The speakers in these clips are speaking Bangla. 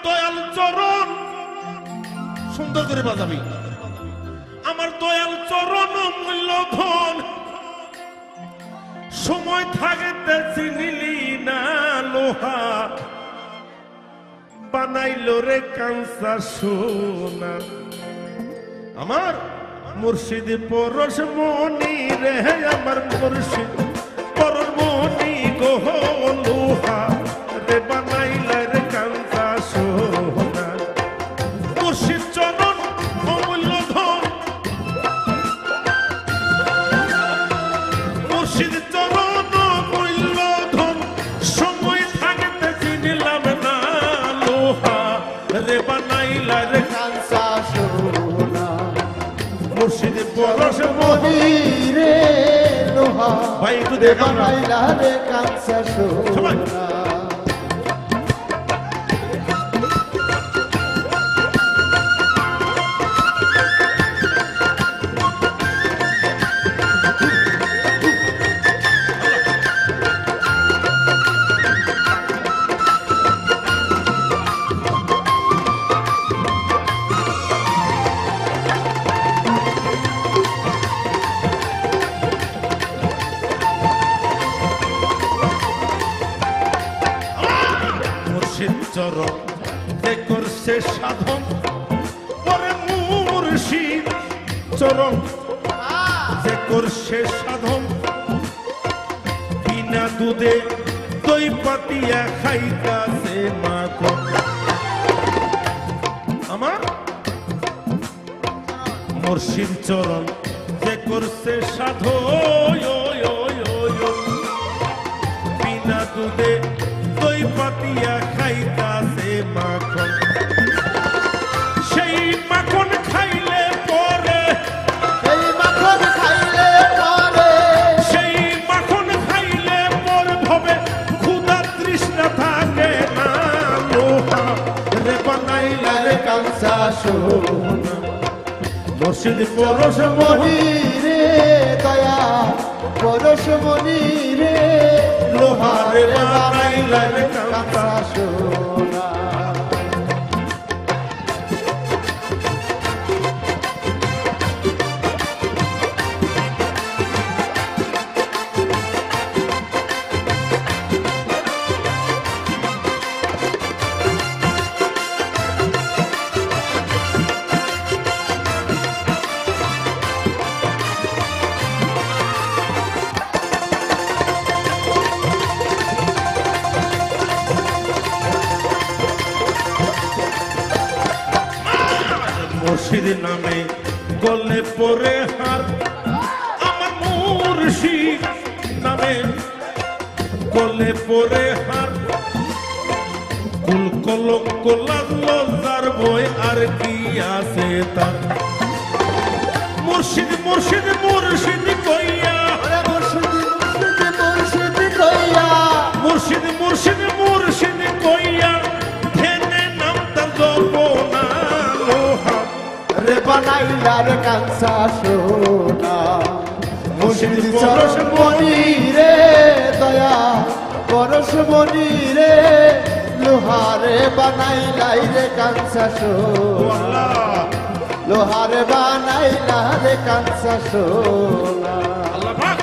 দয়াল চরণ সুন্দর করে বাজাবি আমার দয়াল চরণ মূল্য ধন সময় থাকতে চিনিলি না লোহা বানাইলো রে কাঁচা সোনা আমার মুর্শিদ পরশ মনি রে আমার মুর্শিদ পরশ মনি গো লোহা রে বানাইলা রে কাঁচা সোনা মুর্শিদ চরণ অমূল্য ধন মুর্শিদ চরণ অমূল্য ধন সময় থাকতে চিনিলাম না লোহা রে বানাইলা রে কাঁচা সোনা মুর্শিদ পরশ মনি রে লোহা ভাই একটু দেখাও না বানাইলা রে কাঁচা সোনা চরণ যে করছে সাধন পরে মুর্শিদ চরণ যে করছে সাধন বিনা দুধে দই পাতিয়া খাইতাছে মাখন আমার মুর্শিদ চরণ যে করছে সাধন বিনা দুধে দই পাতিয়া খাইতাছে মাখন সেই মাখন খাইলে পরে এই মাখন খাইলে পরে সেই মাখন খাইলে পরে ভবে ক্ষুধা তৃষ্ণা থাকে না লোহা রে বানাইলা রে কাঁচা সোনা মুর্শিদ পরশ মনি রে দয়া পরশ মনি রে লোহা রে বানাইলা রে কাঁচা সোনা মুর্শিদ নামে গলে পরে হার আমার মুর্শিদ নামে গলে পরে হার কুল কলঙ্ক লাগলো যার বই আর কি আছে তার মুর্শিদ মুর্শিদ মুর্শিদ কইয়া মুর্শিদ কইয়া মুর্শিদ মুর্শিদ মুর্শিদ কইয়া ধ্যানে নাম তার জপনা লোহা রে বানাইলা রে কাঁচা সোনা মুর্শিদ পরশ মনি রে দয়া পরশ মনি রে লোহারে বানাইলাই রে কাঁচা সোনা লোহারে বানাইলা রে কাঁচা সোনা আল্লাহ পাক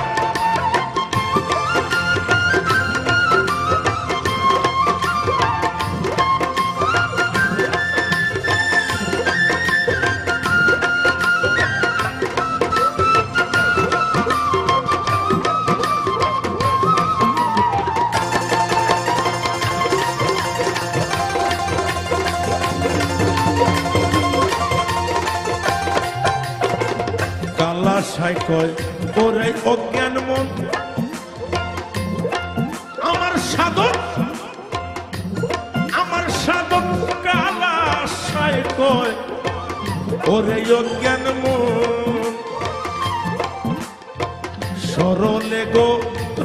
কালাশাই কয় ওরে অজ্ঞান মন আমার সাধক কালাশাই কয় ওরে অজ্ঞান মন সরলে গো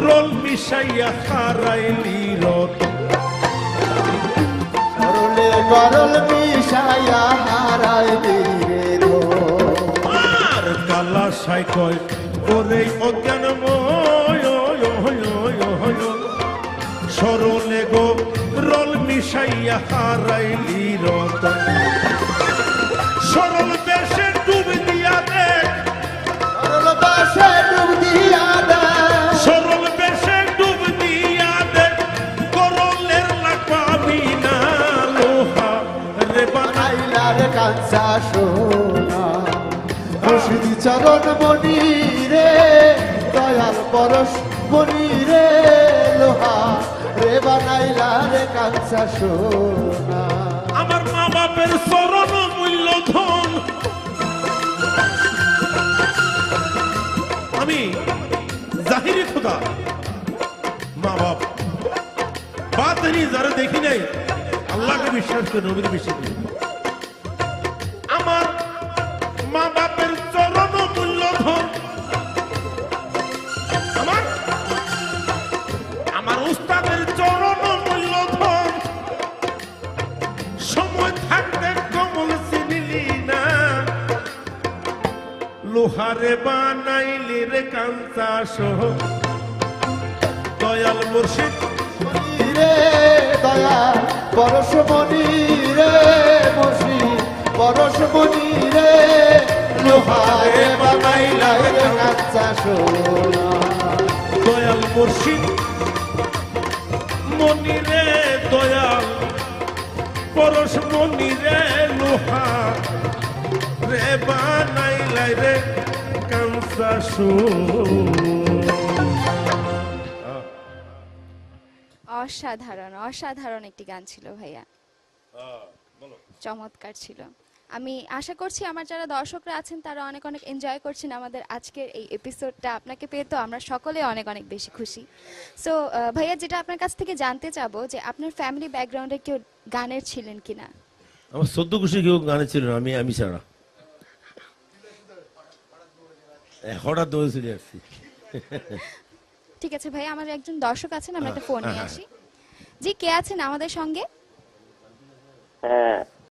রোল মিশাইয়া হারাইলি রতন সরলে গরল মিশাইয়া হারাইলি রে কালাশাই কয় ওরে অজ্ঞানময় সরলে গো রল মিশাইয়া হারাইলি রতন সরল দেশে ডুব দিয়া দেখ সরল বাসে ডুব দিয়া দে সরল বেশে ডুব দিয়া দেখ করলের লাগ পাবি না লোহা রে বানাই বানাইলার কাঞ্চা সোনা মুর্শিদি চরণ মনি রে দয়াল পরশ মনি রে লোহা রে বানাইলার কাঞ্চা সোনা আমার মা বাপের চরণ মূল্য ধন আমি জাহিরি খোদা মা বাপ বাতিনি যারা দেখি নাই আল্লাহকে বিশ্বাস করে নবীর বিশ্বাস করি আমার মা বাপের চরণ মূল্য ধন আমার আমার উস্তাদের চরণ মূল্য ধন সময় থাকতে কমল চিনিলি না লোহারে বানাইলি রে কাঞ্চা সহ দয়াল মুর্শিদ মনি রে দয়াল পরশ মনি রে মুর্শিদ পরশ মনি রে লোহা রে বানাইলার কাঞ্চা সোনা দয়াল মুর্শিদ মনি রে দয়াল পরশ মনি রে লোহা রে বানাইলাই রে কাঞ্চা অসাধারণ অসাধারণ একটি গান ছিল ভাইয়া, চমৎকার ছিল। আমি আশা করছি আমার যারা দর্শকরা আছেন তারা অনেক অনেক এনজয় করছেন আমাদের আজকের এই এপিসোডটা। আপনাকে পেয়ে তো আমরা সকলে অনেক অনেক বেশি খুশি। সো ভাইয়া, যেটা আপনার কাছ থেকে জানতে চাবো যে আপনার ফ্যামিলি ব্যাকগ্রাউন্ডে কেউ গানের ছিলেন কিনা? আমার 14 কুশি কেউ গানে ছিল না, আমি ছাড়া হঠাৎ দৌড়ে চলে আসছি। ঠিক আছে ভাইয়া, আমার একজন দর্শক আছেন, আমরা একটা ফোন নিয়ে আসি। জি, কে আছেন আমাদের সঙ্গে? হ্যাঁ